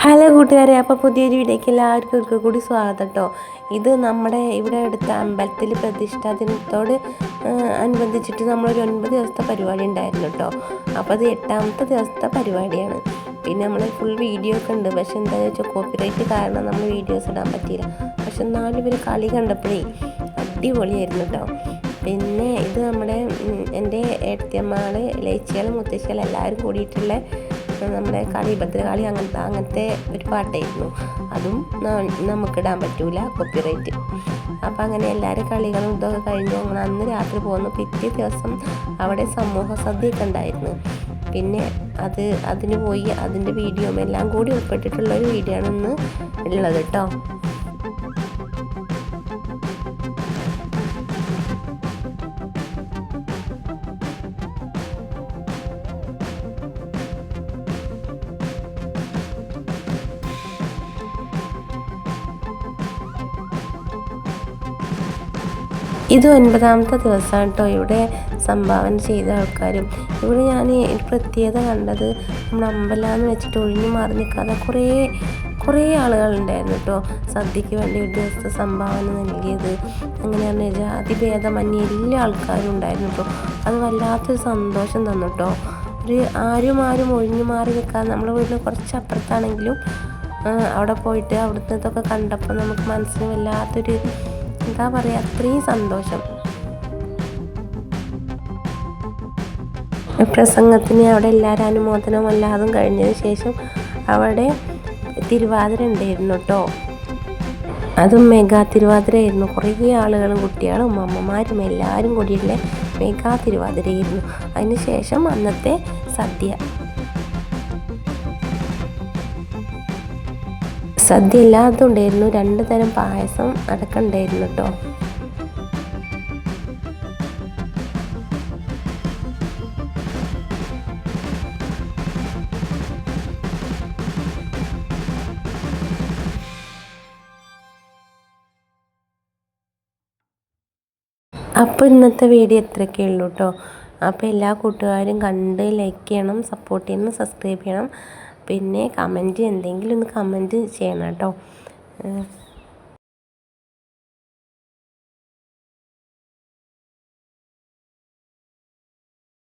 Hello കൂട്ടുകാരെ, അപ്പോൾ പുതിയൊരു വീഡിയോയ്ക്ക് എല്ലാവർക്കും ഒരിക്കൽ കൂടി സ്വാഗതം കേട്ടോ. ഇത് നമ്മുടെ ഇവിടെ അടുത്ത അമ്പലത്തിൽ പ്രതിഷ്ഠാ ദിനത്തോട് അനുബന്ധിച്ചിട്ട് നമ്മളൊരു 9 ദിവസത്തെ പരിപാടി ഉണ്ടായിരുന്നു കേട്ടോ. അപ്പോൾ അത് 8ാമത്തെ ദിവസത്തെ പരിപാടിയാണ്. പിന്നെ നമ്മൾ ഫുൾ വീഡിയോ ഒക്കെ ഉണ്ട്. പക്ഷെ എന്താണെന്ന് വെച്ചാൽ കോപ്പിറൈറ്റ് കാരണം നമ്മൾ വീഡിയോസ് ഇടാൻ പറ്റിയില്ല. പക്ഷെ എന്നാലും ഇവർ കളി കണ്ടപ്പോഴേ അടിപൊളിയായിരുന്നു കേട്ടോ. പിന്നെ ഇത് നമ്മുടെ എൻ്റെ ഏട്ടത്തിയമ്മകൾ, ലയിച്ചികൾ, മുത്തശ്ശികൾ എല്ലാവരും കൂടിയിട്ടുള്ള നമ്മുടെ കളി ഭദ്രകാളി അങ്ങനത്തെ ഒരു പാട്ടായിരുന്നു. അതും നമുക്കിടാൻ പറ്റൂല, കോപ്പിറൈറ്റ്. അപ്പം അങ്ങനെ എല്ലാവരും കളികളും ഇതൊക്കെ കഴിഞ്ഞ് ഞങ്ങൾ അന്ന് രാത്രി പോന്നു. പിറ്റേ ദിവസം അവിടെ സമൂഹ സദ്യയൊക്കെ ഉണ്ടായിരുന്നു. പിന്നെ അതിന് പോയി അതിൻ്റെ വീഡിയോയും എല്ലാം കൂടി ഉൾപ്പെട്ടിട്ടുള്ള ഒരു വീഡിയോ ആണ് ഇന്ന് ഉള്ളത് കേട്ടോ. ഇത് 9ാമത്തെ ദിവസമാണ് കേട്ടോ. ഇവിടെ സംഭാവന ചെയ്ത ആൾക്കാരും ഇവിടെ ഞാൻ പ്രത്യേകത കണ്ടത് നമ്മുടെ അമ്പലമെന്ന് വെച്ചിട്ട് ഒഴിഞ്ഞു മാറി നിൽക്കാതെ കുറേ ആളുകളുണ്ടായിരുന്നു കേട്ടോ. സദ്യക്ക് വേണ്ടി ഒരു ദിവസത്തെ സംഭാവന നൽകിയത്. അങ്ങനെയാണ് ജാതിഭേദമന്യേ എല്ലാ ആൾക്കാരും ഉണ്ടായിരുന്നു കേട്ടോ. അത് വല്ലാത്തൊരു സന്തോഷം തന്നു കേട്ടോ. ആരും ഒഴിഞ്ഞു മാറി നിൽക്കാതെ നമ്മുടെ വീടിന് കുറച്ച് അപ്പുറത്താണെങ്കിലും അവിടെ പോയിട്ട് അവിടുത്തെ ഇതൊക്കെ കണ്ടപ്പോൾ നമുക്ക് മനസ്സിന് വല്ലാത്തൊരു എന്താ പറയുക, അത്രയും സന്തോഷം. പ്രസംഗത്തിന് അവിടെ എല്ലാവരും അനുമോദനം എല്ലാതും കഴിഞ്ഞതിന് ശേഷം അവിടെ തിരുവാതിര ഉണ്ടായിരുന്നു കേട്ടോ. അതും മെഗാ തിരുവാതിരയായിരുന്നു. കുറേ ആളുകളും കുട്ടികളും അമ്മമാരും എല്ലാവരും കൂടിയുള്ള മെഗാ തിരുവാതിരയായിരുന്നു. അതിന് ശേഷം അന്നത്തെ സദ്യ എല്ലാതും ഉണ്ടായിരുന്നു. 2 തരം പായസം അടക്കം ഉണ്ടായിരുന്നു കേട്ടോ. അപ്പോൾ ഇന്നത്തെ വീഡിയോ ഇത്രയൊക്കെ ഉള്ളൂ കേട്ടോ. അപ്പോൾ എല്ലാ കൂട്ടുകാരും കണ്ട് ലൈക്ക് ചെയ്യണം, സപ്പോർട്ട് ചെയ്യണം, സബ്സ്ക്രൈബ് ചെയ്യണം. പിന്നെ എന്തെങ്കിലും ഒന്ന് കമൻറ്റ് ചെയ്യണം കേട്ടോ.